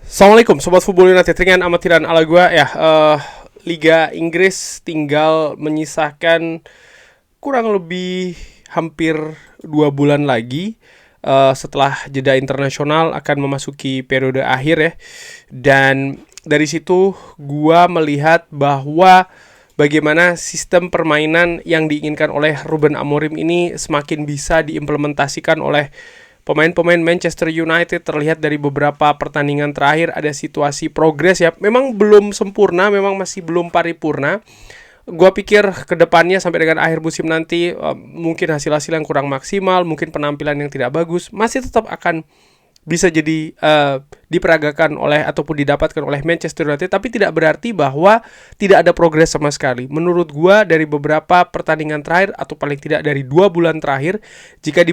Assalamualaikum Sobat Football United, ringan amatiran ala gue ya. Liga Inggris tinggal menyisakan kurang lebih hampir 2 bulan lagi setelah jeda internasional akan memasuki periode akhir ya. Dan dari situ gue melihat bahwa bagaimana sistem permainan yang diinginkan oleh Ruben Amorim ini semakin bisa diimplementasikan oleh pemain-pemain Manchester United. Terlihat dari beberapa pertandingan terakhir ada situasi progres ya. Memang belum sempurna, memang masih belum paripurna. Gua pikir kedepannya sampai dengan akhir musim nanti mungkin hasil-hasil yang kurang maksimal, mungkin penampilan yang tidak bagus masih tetap akan bisa jadi diperagakan oleh ataupun didapatkan oleh Manchester United, tapi tidak berarti bahwa tidak ada progres sama sekali. Menurut gua dari beberapa pertandingan terakhir atau paling tidak dari 2 bulan terakhir, jika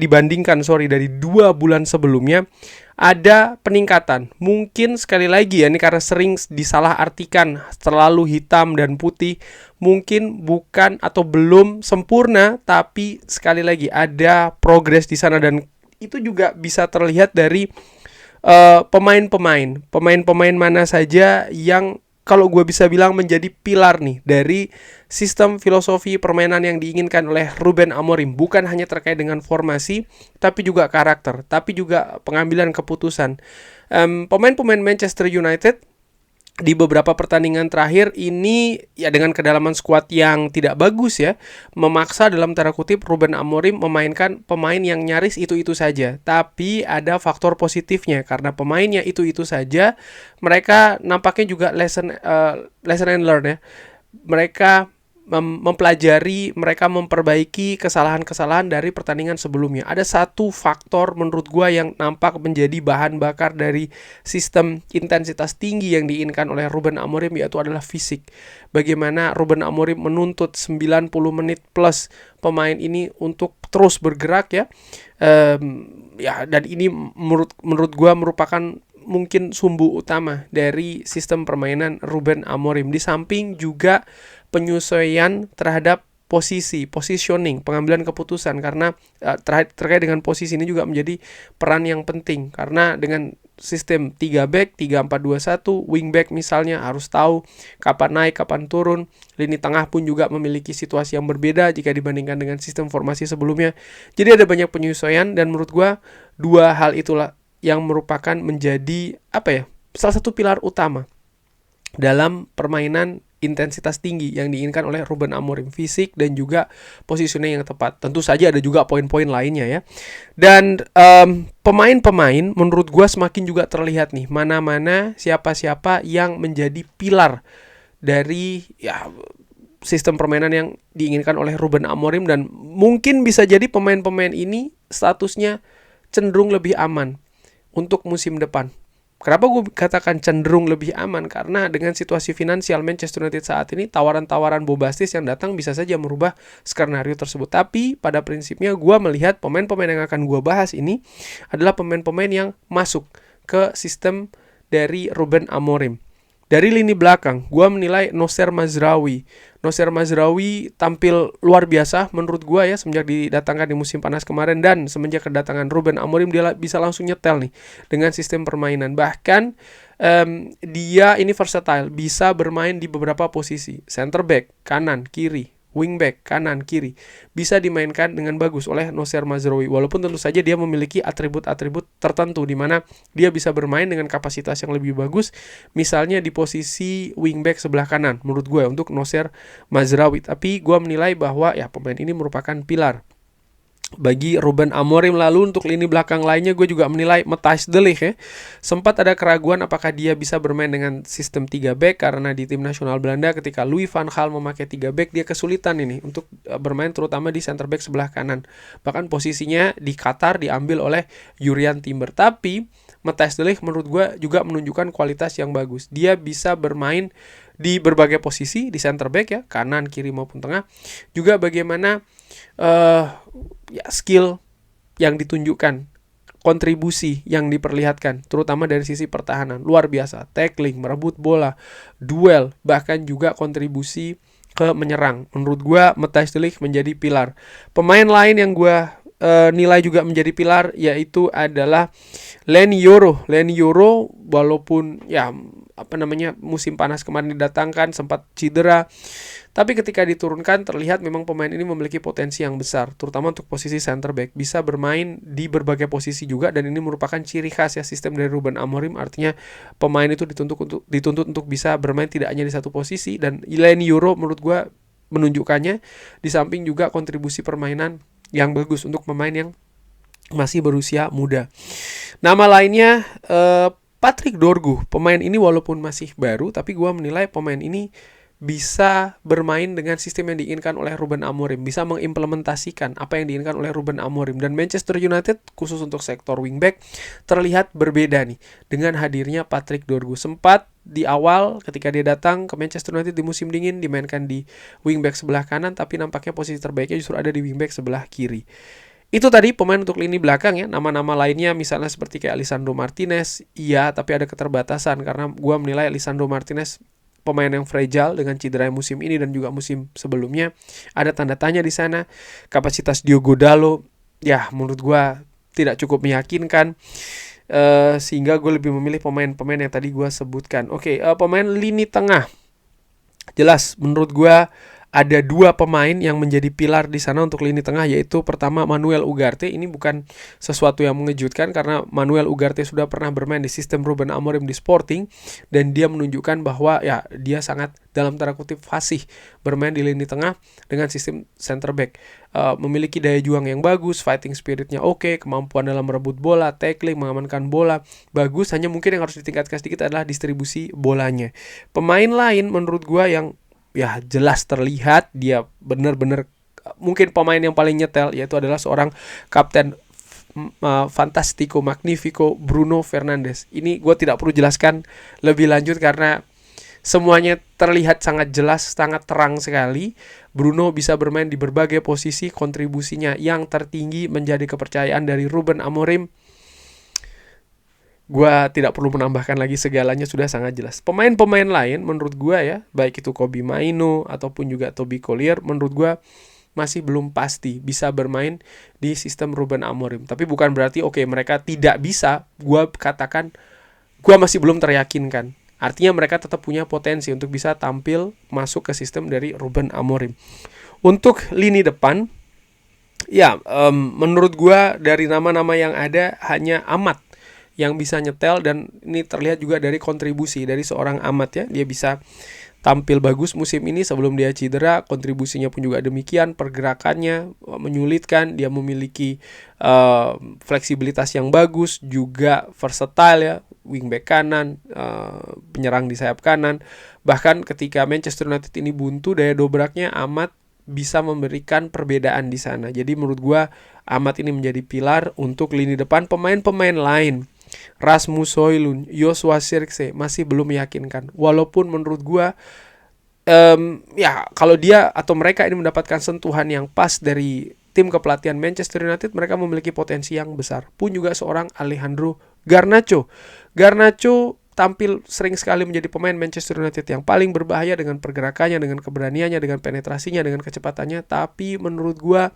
dibandingkan dari 2 bulan sebelumnya ada peningkatan. Mungkin sekali lagi ya, ini karena sering disalahartikan terlalu hitam dan putih, mungkin bukan atau belum sempurna, tapi sekali lagi ada progres di sana. Dan itu juga bisa terlihat dari pemain-pemain mana saja yang kalau gue bisa bilang menjadi pilar nih dari sistem filosofi permainan yang diinginkan oleh Ruben Amorim. Bukan hanya terkait dengan formasi, tapi juga karakter, tapi juga pengambilan keputusan. Pemain-pemain Manchester United di beberapa pertandingan terakhir ini ya dengan kedalaman skuad yang tidak bagus ya, memaksa dalam tanda kutip Ruben Amorim memainkan pemain yang nyaris itu-itu saja. Tapi ada faktor positifnya, karena pemainnya itu-itu saja, mereka nampaknya juga lesson and learn ya. Mereka mempelajari, mereka memperbaiki kesalahan-kesalahan dari pertandingan sebelumnya. Ada satu faktor menurut gue yang nampak menjadi bahan bakar dari sistem intensitas tinggi yang diinginkan oleh Ruben Amorim, yaitu adalah fisik. Bagaimana Ruben Amorim menuntut 90 menit plus pemain ini untuk terus bergerak ya. Dan ini menurut gue merupakan mungkin sumbu utama dari sistem permainan Ruben Amorim. Di samping juga penyesuaian terhadap positioning, pengambilan keputusan, karena terkait dengan posisi ini juga menjadi peran yang penting, karena dengan sistem 3 back, 3-4-2-1, wing back misalnya harus tahu kapan naik, kapan turun. Lini tengah pun juga memiliki situasi yang berbeda jika dibandingkan dengan sistem formasi sebelumnya. Jadi ada banyak penyesuaian, dan menurut gua dua hal itulah yang merupakan menjadi salah satu pilar utama dalam permainan intensitas tinggi yang diinginkan oleh Ruben Amorim, fisik dan juga positioning yang tepat. Tentu saja ada juga poin-poin lainnya ya. Dan pemain-pemain menurut gue semakin juga terlihat nih mana-mana siapa-siapa yang menjadi pilar dari sistem permainan yang diinginkan oleh Ruben Amorim, dan mungkin bisa jadi pemain-pemain ini statusnya cenderung lebih aman untuk musim depan. Kenapa gue katakan cenderung lebih aman? Karena dengan situasi finansial Manchester United saat ini, tawaran-tawaran bombastis yang datang bisa saja merubah skenario tersebut. Tapi pada prinsipnya gue melihat pemain-pemain yang akan gue bahas ini adalah pemain-pemain yang masuk ke sistem dari Ruben Amorim. Dari lini belakang, gue menilai Noussair Mazraoui. Noussair Mazraoui tampil luar biasa menurut gue ya semenjak didatangkan di musim panas kemarin, dan semenjak kedatangan Ruben Amorim dia bisa langsung nyetel nih dengan sistem permainan. Bahkan dia ini versatile, bisa bermain di beberapa posisi, center back, kanan, kiri, wingback, kanan, kiri, bisa dimainkan dengan bagus oleh Noussair Mazraoui. Walaupun tentu saja dia memiliki atribut-atribut tertentu di mana dia bisa bermain dengan kapasitas yang lebih bagus, misalnya di posisi wingback sebelah kanan menurut gue untuk Noussair Mazraoui. Tapi gue menilai bahwa ya pemain ini merupakan pilar bagi Ruben Amorim. Lalu untuk lini belakang lainnya gue juga menilai Matthijs de Ligt ya. Sempat ada keraguan apakah dia bisa bermain dengan sistem 3 back, karena di tim nasional Belanda ketika Louis van Gaal memakai 3 back dia kesulitan ini untuk bermain terutama di center back sebelah kanan. Bahkan posisinya di Qatar diambil oleh Jurriën Timber. Tapi Matthijs de Ligt menurut gue juga menunjukkan kualitas yang bagus. Dia bisa bermain di berbagai posisi, di center back ya, kanan, kiri maupun tengah. Juga bagaimana skill yang ditunjukkan, kontribusi yang diperlihatkan terutama dari sisi pertahanan luar biasa, tackling, merebut bola, duel, bahkan juga kontribusi ke menyerang. Menurut gue Matthijs de Ligt menjadi pilar. Pemain lain yang gue nilai juga menjadi pilar, yaitu adalah Leny Yoro. Leny Yoro walaupun ya musim panas kemarin didatangkan sempat cedera, tapi ketika diturunkan terlihat memang pemain ini memiliki potensi yang besar, terutama untuk posisi center back, bisa bermain di berbagai posisi juga, dan ini merupakan ciri khas ya sistem dari Ruben Amorim, artinya pemain itu dituntut untuk bisa bermain tidak hanya di satu posisi, dan Leny Yoro menurut gue menunjukkannya, di samping juga kontribusi permainan yang bagus untuk pemain yang masih berusia muda. Nama lainnya Patrick Dorgu. Pemain ini walaupun masih baru, tapi gue menilai pemain ini bisa bermain dengan sistem yang diinginkan oleh Ruben Amorim, bisa mengimplementasikan apa yang diinginkan oleh Ruben Amorim. Dan Manchester United khusus untuk sektor wingback terlihat berbeda nih dengan hadirnya Patrick Dorgu. Sempat di awal ketika dia datang ke Manchester United di musim dingin dimainkan di wingback sebelah kanan, tapi nampaknya posisi terbaiknya justru ada di wingback sebelah kiri. Itu tadi pemain untuk lini belakang ya. Nama-nama lainnya misalnya seperti kayak Lisandro Martinez, iya, tapi ada keterbatasan karena gue menilai Lisandro Martinez pemain yang fragile dengan cedera musim ini dan juga musim sebelumnya. Ada tanda tanya di sana. Kapasitas Diogo Dalot ya menurut gue tidak cukup meyakinkan, sehingga gue lebih memilih pemain-pemain yang tadi gue sebutkan. Oke, pemain lini tengah. Jelas menurut gue ada dua pemain yang menjadi pilar di sana untuk lini tengah, yaitu pertama Manuel Ugarte. Ini bukan sesuatu yang mengejutkan karena Manuel Ugarte sudah pernah bermain di sistem Ruben Amorim di Sporting, dan dia menunjukkan bahwa ya dia sangat dalam tanda kutip fasih bermain di lini tengah dengan sistem center back. Memiliki daya juang yang bagus, fighting spiritnya oke, kemampuan dalam merebut bola, tackling, mengamankan bola bagus. Hanya mungkin yang harus ditingkatkan sedikit adalah distribusi bolanya. Pemain lain menurut gua yang ya jelas terlihat dia benar-benar mungkin pemain yang paling nyetel, yaitu adalah seorang kapten fantastico magnifico Bruno Fernandes. Ini gue tidak perlu jelaskan lebih lanjut karena semuanya terlihat sangat jelas, sangat terang sekali. Bruno bisa bermain di berbagai posisi, kontribusinya yang tertinggi menjadi kepercayaan dari Ruben Amorim. Gue tidak perlu menambahkan lagi, segalanya sudah sangat jelas. Pemain-pemain lain menurut gue ya, baik itu Kobbie Mainoo ataupun juga Toby Collier, menurut gue masih belum pasti bisa bermain di sistem Ruben Amorim. Tapi bukan berarti mereka tidak bisa. Gue katakan gue masih belum teryakinkan. Artinya mereka tetap punya potensi untuk bisa tampil masuk ke sistem dari Ruben Amorim. Untuk lini depan ya, menurut gue dari nama-nama yang ada hanya Amat yang bisa nyetel, dan ini terlihat juga dari kontribusi dari seorang Amat ya. Dia bisa tampil bagus musim ini sebelum dia cedera, kontribusinya pun juga demikian, pergerakannya menyulitkan, dia memiliki fleksibilitas yang bagus, juga versatile ya, wingback kanan, penyerang di sayap kanan. Bahkan ketika Manchester United ini buntu, daya dobraknya Amat bisa memberikan perbedaan di sana. Jadi menurut gua Amat ini menjadi pilar untuk lini depan. Pemain-pemain lain Rasmus Højlund, Joshua Zirkzee masih belum meyakinkan. Walaupun menurut gua ya kalau dia atau mereka ini mendapatkan sentuhan yang pas dari tim kepelatihan Manchester United, mereka memiliki potensi yang besar. Pun juga seorang Alejandro Garnacho. Garnacho tampil sering sekali menjadi pemain Manchester United yang paling berbahaya dengan pergerakannya, dengan keberaniannya, dengan penetrasinya, dengan kecepatannya. Tapi menurut gua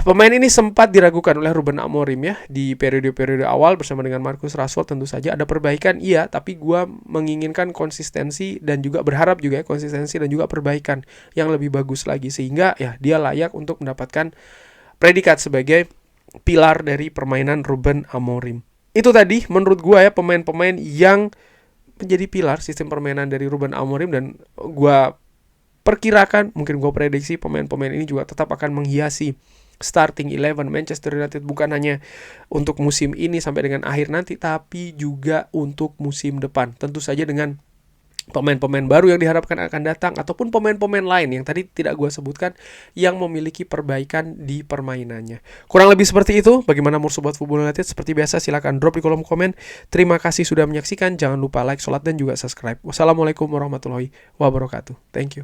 pemain ini sempat diragukan oleh Ruben Amorim ya di periode-periode awal bersama dengan Marcus Rashford. Tentu saja ada perbaikan, iya, tapi gue menginginkan konsistensi dan juga berharap juga konsistensi dan juga perbaikan yang lebih bagus lagi, sehingga ya dia layak untuk mendapatkan predikat sebagai pilar dari permainan Ruben Amorim. Itu tadi menurut gue ya pemain-pemain yang menjadi pilar sistem permainan dari Ruben Amorim, dan gue perkirakan, mungkin gue prediksi pemain-pemain ini juga tetap akan menghiasi starting 11 Manchester United, bukan hanya untuk musim ini sampai dengan akhir nanti, tapi juga untuk musim depan. Tentu saja dengan pemain-pemain baru yang diharapkan akan datang, ataupun pemain-pemain lain yang tadi tidak gue sebutkan yang memiliki perbaikan di permainannya. Kurang lebih seperti itu. Bagaimana menurut Sobat Football United? Seperti biasa silahkan drop di kolom komen. Terima kasih sudah menyaksikan. Jangan lupa like, sholat, dan juga subscribe. Wassalamualaikum warahmatullahi wabarakatuh. Thank you.